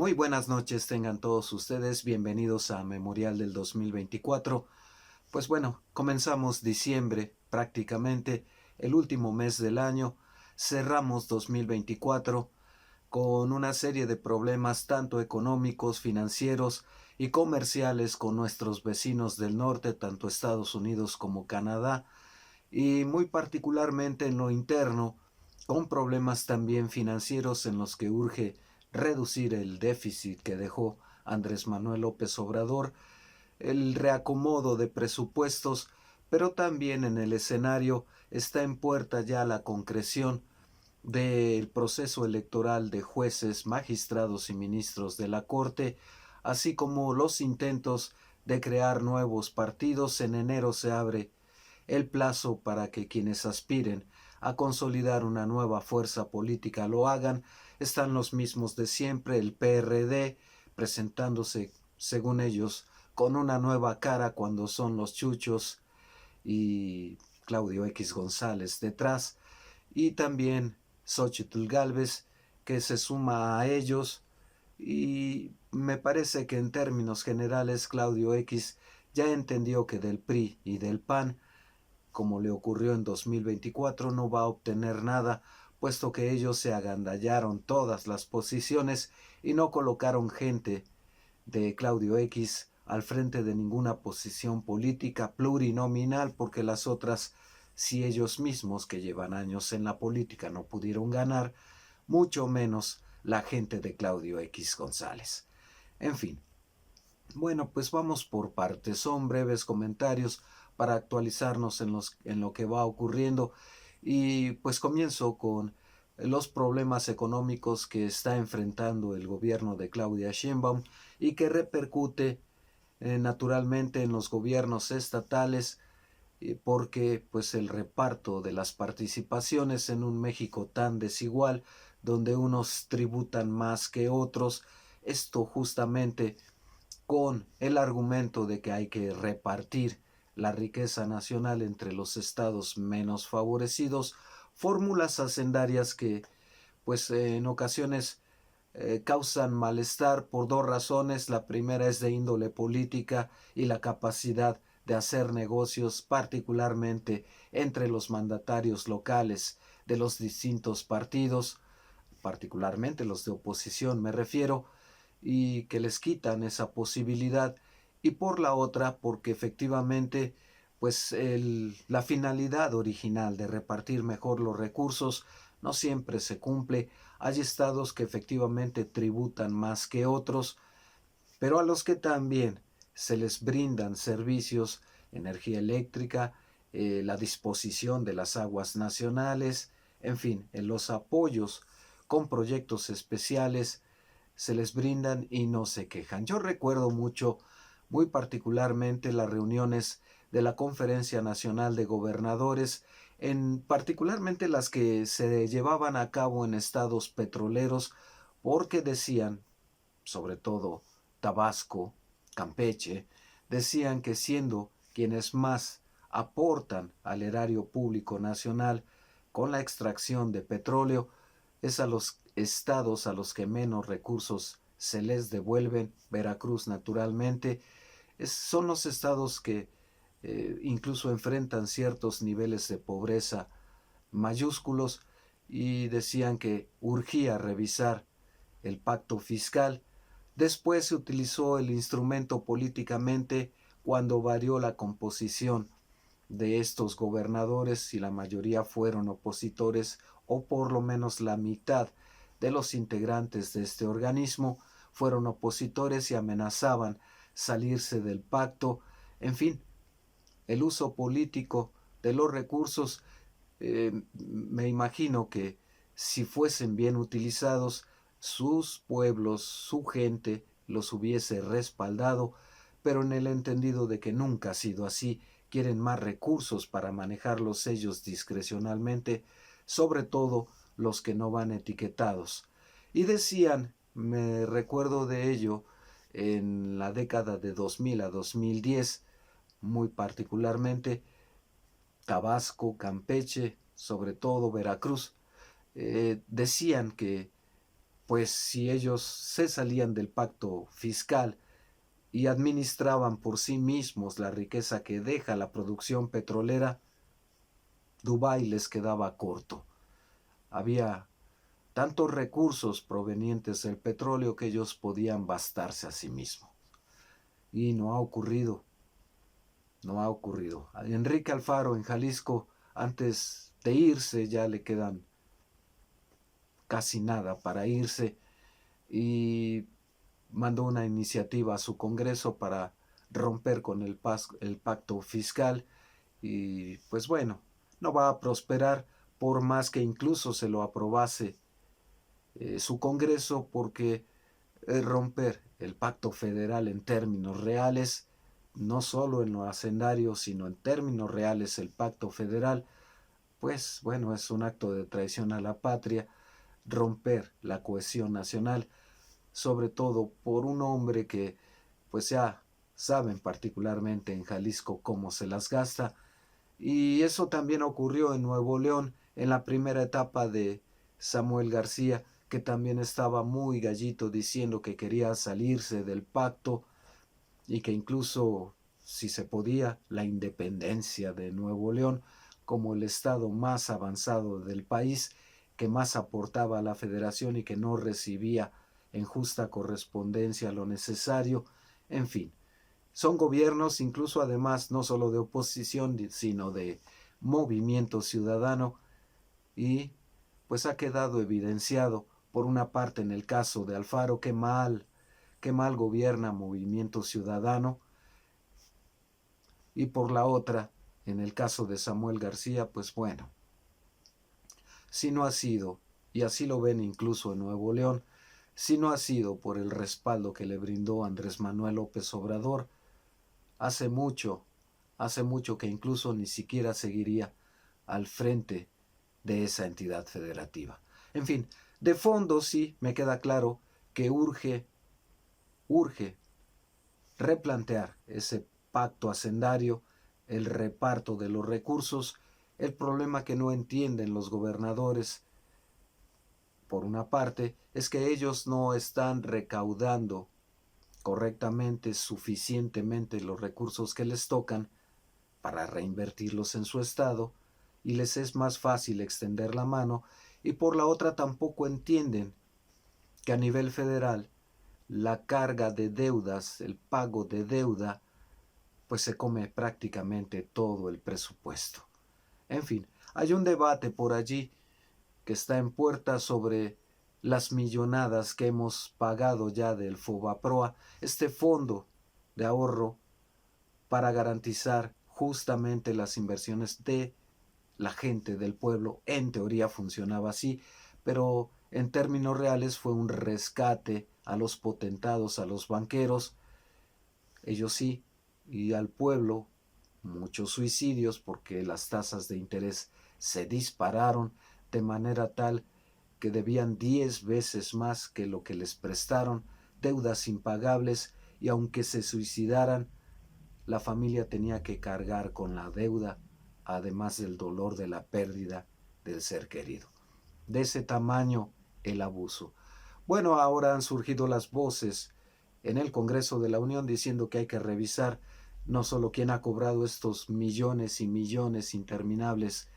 Muy buenas noches tengan todos ustedes, bienvenidos a Memorial del 2024. Pues bueno, comenzamos diciembre, prácticamente el último mes del año, cerramos 2024 con una serie de problemas tanto económicos, financieros y comerciales con nuestros vecinos del norte, tanto Estados Unidos como Canadá, y muy particularmente en lo interno, con problemas también financieros en los que urge reducir el déficit que dejó Andrés Manuel López Obrador, el reacomodo de presupuestos, pero también en el escenario está en puerta ya la concreción del proceso electoral de jueces, magistrados y ministros de la Corte, así como los intentos de crear nuevos partidos. En enero se abre el plazo para que quienes aspiren a consolidar una nueva fuerza política lo hagan. Están los mismos de siempre, el PRD, presentándose, según ellos, con una nueva cara cuando son los Chuchos y Claudio X González detrás, y también Xóchitl Gálvez, que se suma a ellos, y me parece que en términos generales Claudio X ya entendió que del PRI y del PAN, como le ocurrió en 2024, no va a obtener nada, puesto que ellos se agandallaron todas las posiciones y no colocaron gente de Claudio X al frente de ninguna posición política plurinominal, porque las otras, si ellos mismos que llevan años en la política no pudieron ganar, mucho menos la gente de Claudio X González. En fin, bueno, pues vamos por partes. Son breves comentarios para actualizarnos en lo que va ocurriendo. Y pues comienzo con los problemas económicos que está enfrentando el gobierno de Claudia Sheinbaum y que repercute naturalmente en los gobiernos estatales, porque pues el reparto de las participaciones en un México tan desigual, donde unos tributan más que otros, esto justamente con el argumento de que hay que repartir la riqueza nacional entre los estados menos favorecidos, fórmulas hacendarias que pues en ocasiones causan malestar por dos razones. La primera es de índole política y la capacidad de hacer negocios, particularmente entre los mandatarios locales de los distintos partidos, particularmente los de oposición me refiero, y que les quitan esa posibilidad, y por la otra porque efectivamente pues la finalidad original de repartir mejor los recursos no siempre se cumple. Hay estados que efectivamente tributan más que otros, pero a los que también se les brindan servicios, energía eléctrica, la disposición de las aguas nacionales, en fin, en los apoyos con proyectos especiales se les brindan y no se quejan. Yo recuerdo mucho, muy particularmente, las reuniones de la Conferencia Nacional de Gobernadores, en particularmente las que se llevaban a cabo en estados petroleros, porque decían, sobre todo Tabasco, Campeche, decían que siendo quienes más aportan al erario público nacional con la extracción de petróleo, es a los estados a los que menos recursos se les devuelven. Veracruz naturalmente, son los estados que incluso enfrentan ciertos niveles de pobreza mayúsculos, y decían que urgía revisar el pacto fiscal. Después se utilizó el instrumento políticamente cuando varió la composición de estos gobernadores, y la mayoría fueron opositores, o por lo menos la mitad de los integrantes de este organismo fueron opositores y amenazaban salirse del pacto. En fin, el uso político de los recursos, me imagino que si fuesen bien utilizados, sus pueblos, su gente los hubiese respaldado, pero en el entendido de que nunca ha sido así, quieren más recursos para manejarlos ellos discrecionalmente, sobre todo los que no van etiquetados. Y decían, me recuerdo de ello, en la década de 2000 a 2010, muy particularmente Tabasco, Campeche, sobre todo Veracruz, decían que pues si ellos se salían del pacto fiscal y administraban por sí mismos la riqueza que deja la producción petrolera, Dubái les quedaba corto. Había tantos recursos provenientes del petróleo que ellos podían bastarse a sí mismos. Y no ha ocurrido. No ha ocurrido. A Enrique Alfaro en Jalisco, antes de irse, ya le quedan casi nada para irse, y mandó una iniciativa a su Congreso para romper con el pacto fiscal, y pues bueno, no va a prosperar por más que incluso se lo aprobase su Congreso, porque romper el pacto federal en términos reales, no solo en lo hacendario, sino en términos reales el pacto federal, pues bueno, es un acto de traición a la patria, romper la cohesión nacional, sobre todo por un hombre que pues ya saben particularmente en Jalisco cómo se las gasta. Y eso también ocurrió en Nuevo León en la primera etapa de Samuel García, que también estaba muy gallito diciendo que quería salirse del pacto y que incluso, si se podía, la independencia de Nuevo León como el estado más avanzado del país, que más aportaba a la federación y que no recibía en justa correspondencia lo necesario. En fin, son gobiernos incluso además no solo de oposición, sino de movimiento ciudadano, y pues ha quedado evidenciado por una parte en el caso de Alfaro, qué mal gobierna Movimiento Ciudadano, y por la otra, en el caso de Samuel García, pues bueno, si no ha sido, y así lo ven incluso en Nuevo León, si no ha sido por el respaldo que le brindó Andrés Manuel López Obrador, hace mucho que incluso ni siquiera seguiría al frente de esa entidad federativa. En fin, de fondo sí me queda claro que urge replantear ese pacto hacendario, el reparto de los recursos. El problema que no entienden los gobernadores, por una parte, es que ellos no están recaudando correctamente, suficientemente los recursos que les tocan para reinvertirlos en su estado, y les es más fácil extender la mano, y por la otra tampoco entienden que a nivel federal la carga de deudas, el pago de deuda, pues se come prácticamente todo el presupuesto. En fin, hay un debate por allí que está en puerta sobre las millonadas que hemos pagado ya del FOBAPROA, este fondo de ahorro para garantizar justamente las inversiones de la gente del pueblo. En teoría funcionaba así, pero en términos reales fue un rescate a los potentados, a los banqueros, ellos sí, y al pueblo muchos suicidios porque las tasas de interés se dispararon de manera tal que debían 10 veces más que lo que les prestaron, deudas impagables, y aunque se suicidaran, la familia tenía que cargar con la deuda, además del dolor de la pérdida del ser querido. De ese tamaño el abuso. Bueno, ahora han surgido las voces en el Congreso de la Unión diciendo que hay que revisar no solo quién ha cobrado estos millones y millones interminables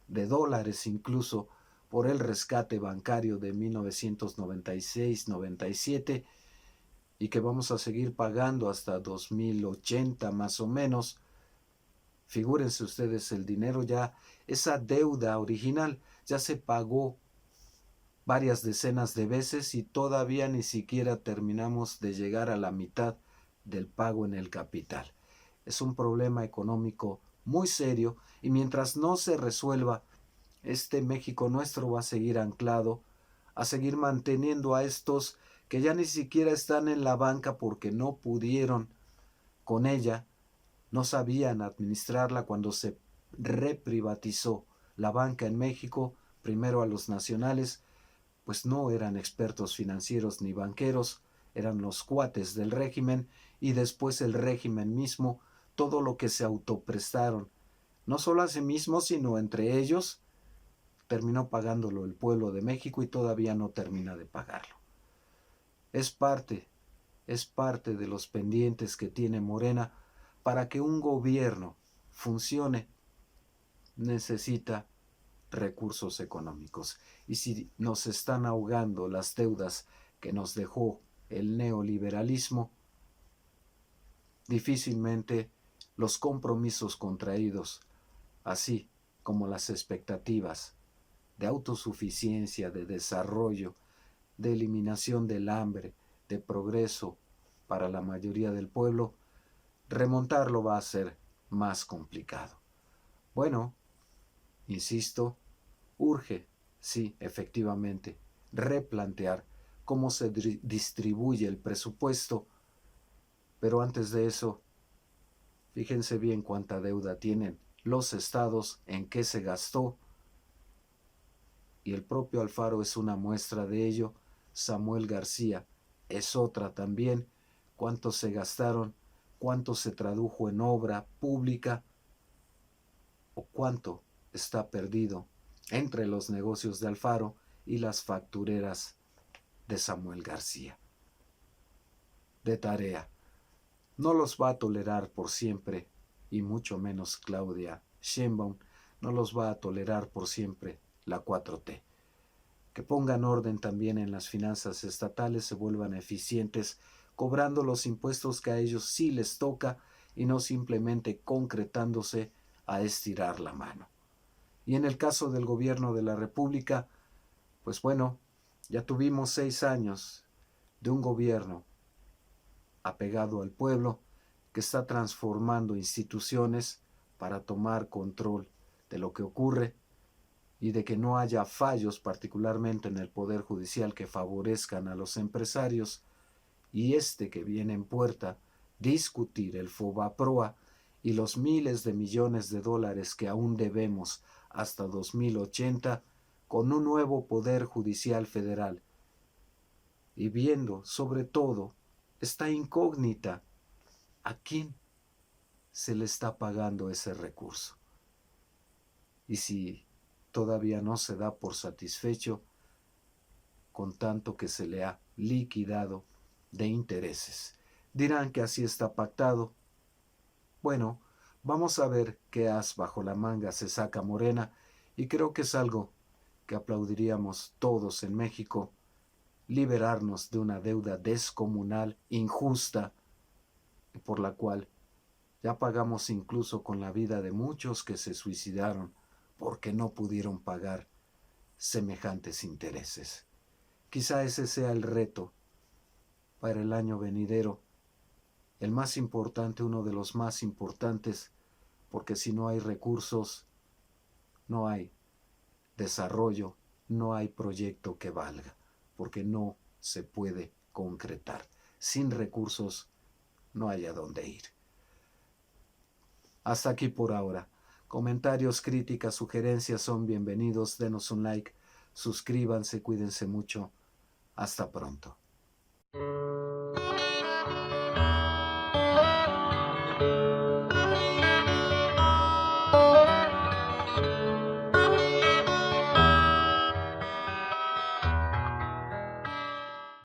de dólares, incluso por el rescate bancario de 1996-97, y que vamos a seguir pagando hasta 2080 más o menos. Figúrense ustedes el dinero ya, esa deuda original ya se pagó varias decenas de veces y todavía ni siquiera terminamos de llegar a la mitad del pago en el capital. Es un problema económico muy serio, y mientras no se resuelva, este México nuestro va a seguir anclado, a seguir manteniendo a estos que ya ni siquiera están en la banca porque no pudieron con ella, no sabían administrarla cuando se reprivatizó la banca en México, primero a los nacionales, pues no eran expertos financieros ni banqueros, eran los cuates del régimen, y después el régimen mismo, todo lo que se autoprestaron, no solo a sí mismos, sino entre ellos, terminó pagándolo el pueblo de México y todavía no termina de pagarlo. Es parte, es parte de los pendientes que tiene Morena. Para que un gobierno funcione, necesita recursos económicos. Y si nos están ahogando las deudas que nos dejó el neoliberalismo, difícilmente los compromisos contraídos, así como las expectativas de autosuficiencia, de desarrollo, de eliminación del hambre, de progreso para la mayoría del pueblo, remontarlo va a ser más complicado. Bueno, insisto, urge, sí, efectivamente, replantear cómo se distribuye el presupuesto, pero antes de eso, fíjense bien cuánta deuda tienen los estados, en qué se gastó, y el propio Alfaro es una muestra de ello. Samuel García es otra también. Cuánto se gastaron, cuánto se tradujo en obra pública o cuánto está perdido entre los negocios de Alfaro y las factureras de Samuel García. De tarea. No los va a tolerar por siempre, y mucho menos Claudia Sheinbaum, no los va a tolerar por siempre la 4T. Que pongan orden también en las finanzas estatales, se vuelvan eficientes, cobrando los impuestos que a ellos sí les toca y no simplemente concretándose a estirar la mano. Y en el caso del gobierno de la República, pues bueno, ya tuvimos 6 años de un gobierno apegado al pueblo que está transformando instituciones para tomar control de lo que ocurre y de que no haya fallos, particularmente en el Poder Judicial, que favorezcan a los empresarios, y que viene en puerta, discutir el FOBAPROA y los miles de millones de dólares que aún debemos hasta 2080 con un nuevo Poder Judicial Federal. Y viendo, sobre todo, esta incógnita, ¿a quién se le está pagando ese recurso? Y si todavía no se da por satisfecho con tanto que se le ha liquidado de intereses. Dirán que así está pactado. Bueno, vamos a ver qué as bajo la manga se saca Morena, y creo que es algo que aplaudiríamos todos en México, liberarnos de una deuda descomunal, injusta, por la cual ya pagamos incluso con la vida de muchos que se suicidaron porque no pudieron pagar semejantes intereses. Quizá ese sea el reto para el año venidero, el más importante, uno de los más importantes, porque si no hay recursos, no hay desarrollo, no hay proyecto que valga, porque no se puede concretar. Sin recursos no hay a dónde ir. Hasta aquí por ahora. Comentarios, críticas, sugerencias son bienvenidos. Denos un like, suscríbanse, cuídense mucho. Hasta pronto.